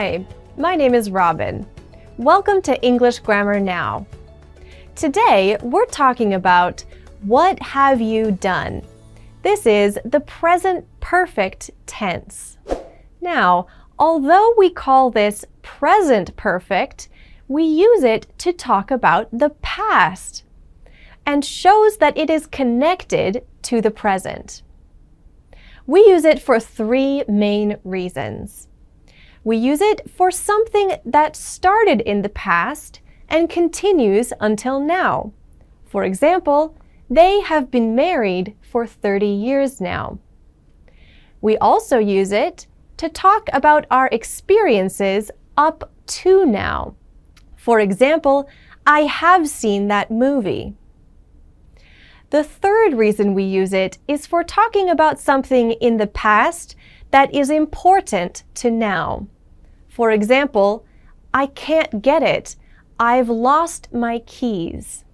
Hi, my name is Robin. Welcome to English Grammar Now. Today, we're talking about what have you done? This is the present perfect tense. Now, although we call this present perfect, we use it to talk about the past and shows that it is connected to the present. We use it for three main reasons. We use it for something that started in the past and continues until now. For example, they have been married for 30 years now. We also use it to talk about our experiences up to now. For example, I have seen that movie. The third reason we use it is for talking about something in the past that is important to now. For example, I can't get it. I've lost my keys.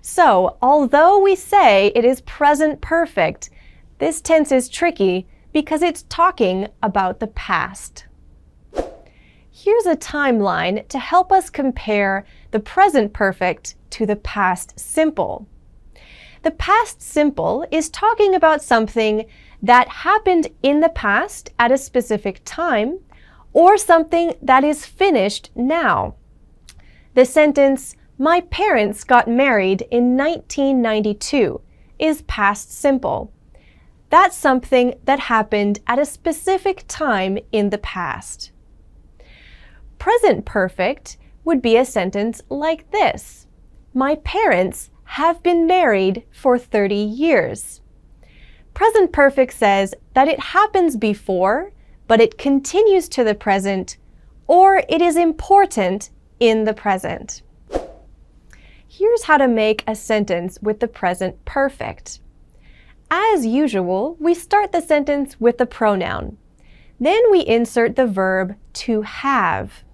So, although we say it is present perfect, this tense is tricky because it's talking about the past. Here's a timeline to help us compare the present perfect to the past simple. The past simple is talking about something that happened in the past at a specific time or something that is finished now. The sentence, "My parents got married in 1992, is past simple. That's something that happened at a specific time in the past. Present perfect would be a sentence like this. My parents have been married for 30 years. Present perfect says that it happens before, but it continues to the present, or it is important in the present. Here's how to make a sentence with the present perfect. As usual, we start the sentence with the pronoun. Then we insert the verb to have.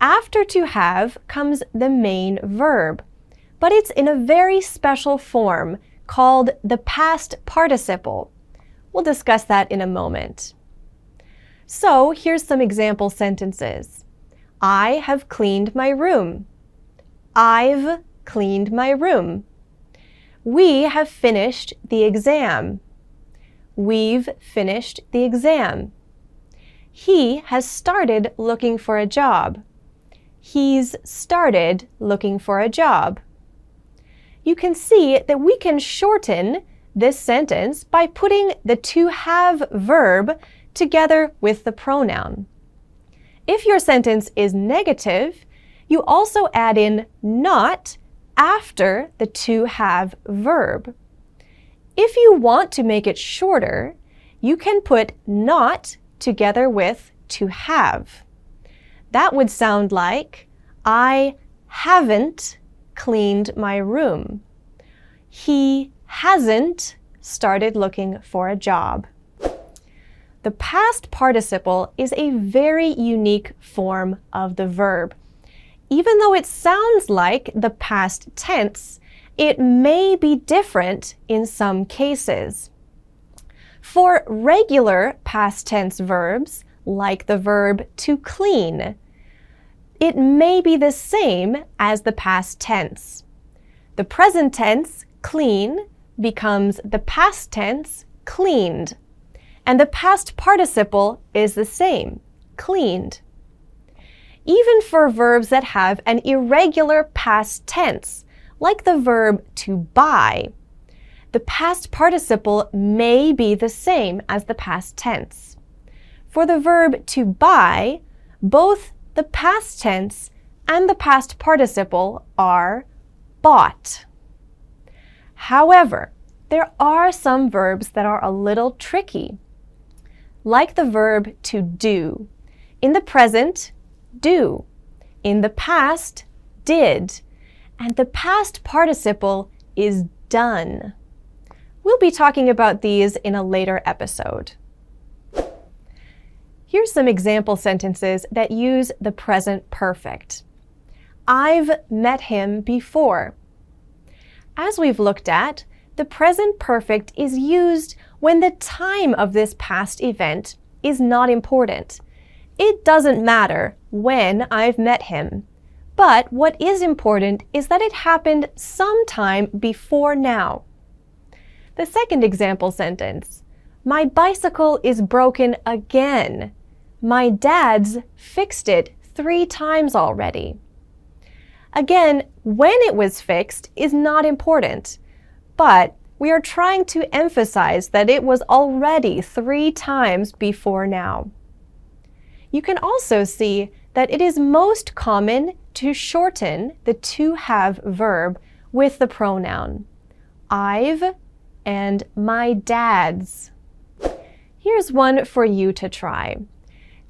After to have comes the main verb, but it's in a very special form called the past participle. We'll discuss that in a moment. So here's some example sentences. I have cleaned my room. I've cleaned my room. We have finished the exam. We've finished the exam. He has started looking for a job. He's started looking for a job. You can see that we can shorten this sentence by putting the to have verb together with the pronoun. If your sentence is negative, you also add in not after the to have verb. If you want to make it shorter, you can put not together with to have. That would sound like, I haven't cleaned my room. He hasn't started looking for a job. The past participle is a very unique form of the verb. Even though it sounds like the past tense, it may be different in some cases. For regular past tense verbs, like the verb to clean, it may be the same as the past tense. The present tense, clean, becomes the past tense, cleaned. And the past participle is the same, cleaned. Even for verbs that have an irregular past tense, like the verb to buy, the past participle may be the same as the past tense. For the verb to buy, both the past tense and the past participle are bought. However, there are some verbs that are a little tricky, like the verb to do. In the present, do. In the past, did. And the past participle is done. We'll be talking about these in a later episode. Here's some example sentences that use the present perfect. I've met him before. As we've looked at, the present perfect is used when the time of this past event is not important. It doesn't matter when I've met him, but what is important is that it happened sometime before now. The second example sentence, my bicycle is broken again. My dad's fixed it 3 times already. Again, when it was fixed is not important, but we are trying to emphasize that it was already 3 times before now. You can also see that it is most common to shorten the to have verb with the pronoun I've and my dad's. Here's one for you to try.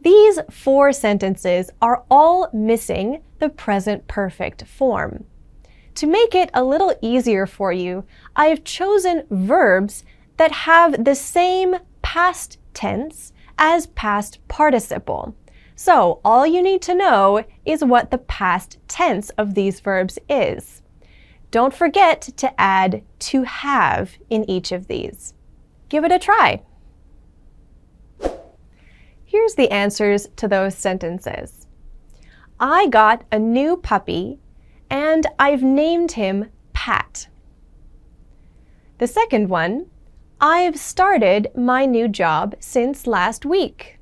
These 4 sentences are all missing the present perfect form. To make it a little easier for you, I have chosen verbs that have the same past tense as past participle. So all you need to know is what the past tense of these verbs is. Don't forget to add to have in each of these. Give it a try. Here's the answers to those sentences. I got a new puppy and I've named him Pat. The second one, I've started my new job since last week.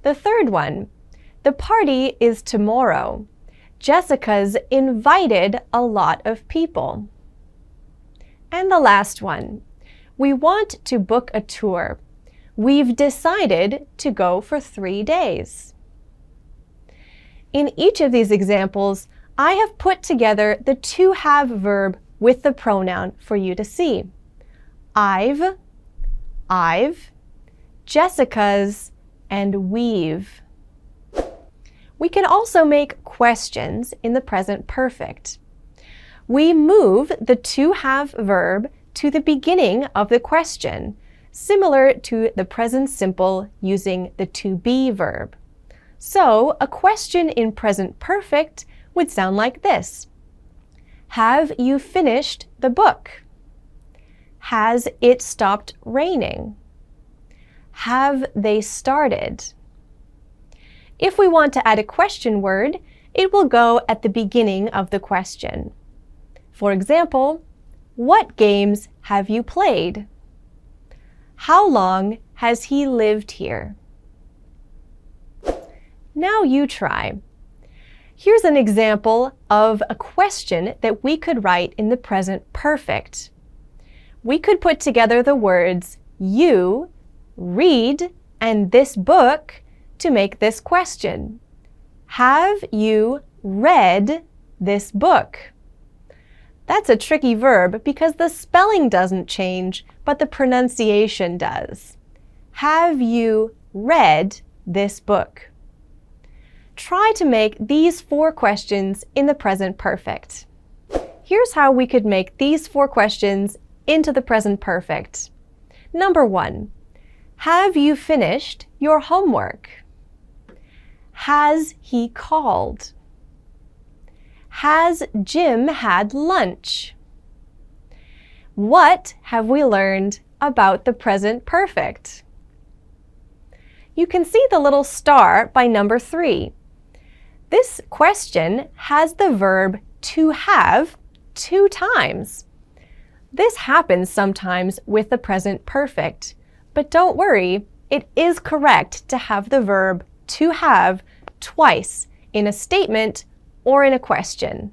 The third one, the party is tomorrow. Jessica's invited a lot of people. And the last one, we want to book a tour. We've decided to go for 3 days. In each of these examples, I have put together the to have verb with the pronoun for you to see. I've, Jessica's, and we've. We can also make questions in the present perfect. We move the to have verb to the beginning of the question, similar to the present simple using the to be verb. So, a question in present perfect would sound like this. Have you finished the book? Has it stopped raining? Have they started? If we want to add a question word, it will go at the beginning of the question. For example, what games have you played? How long has he lived here? Now you try. Here's an example of a question that we could write in the present perfect. We could put together the words you, read, and this book to make this question. Have you read this book? That's a tricky verb because the spelling doesn't change, but the pronunciation does. Have you read this book? Try to make these 4 questions in the present perfect. Here's how we could make these 4 questions into the present perfect. Number 1. Have you finished your homework? Has he called? Has Jim had lunch? What have we learned about the present perfect? You can see the little star by number 3. This question has the verb to have 2 times. This happens sometimes with the present perfect, but don't worry, it is correct to have the verb to have twice in a statement or in a question.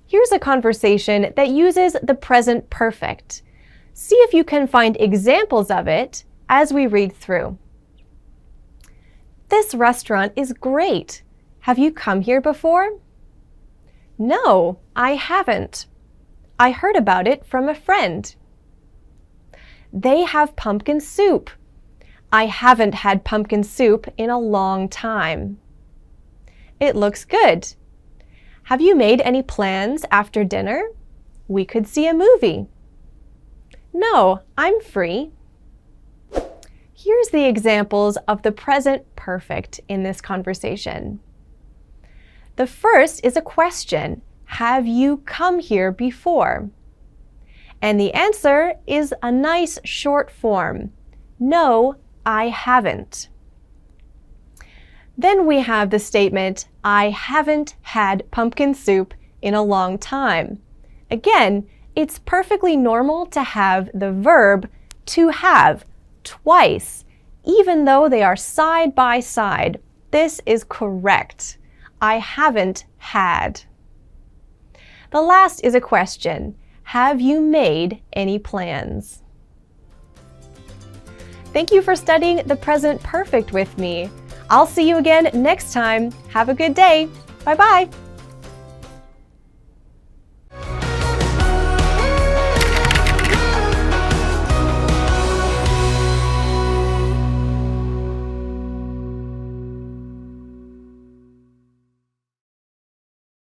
Here's a conversation that uses the present perfect. See if you can find examples of it as we read through. This restaurant is great. Have you come here before? No, I haven't. I heard about it from a friend. They have pumpkin soup. I haven't had pumpkin soup in a long time. It looks good. Have you made any plans after dinner? We could see a movie. No, I'm free. Here's the examples of the present perfect in this conversation. The first is a question. Have you come here before? And the answer is a nice short form. No, I haven't. Then we have the statement, I haven't had pumpkin soup in a long time. Again, it's perfectly normal to have the verb to have twice, even though they are side by side. This is correct. I haven't had. The last is a question. Have you made any plans? Thank you for studying the present perfect with me. I'll see you again next time. Have a good day. Bye-bye.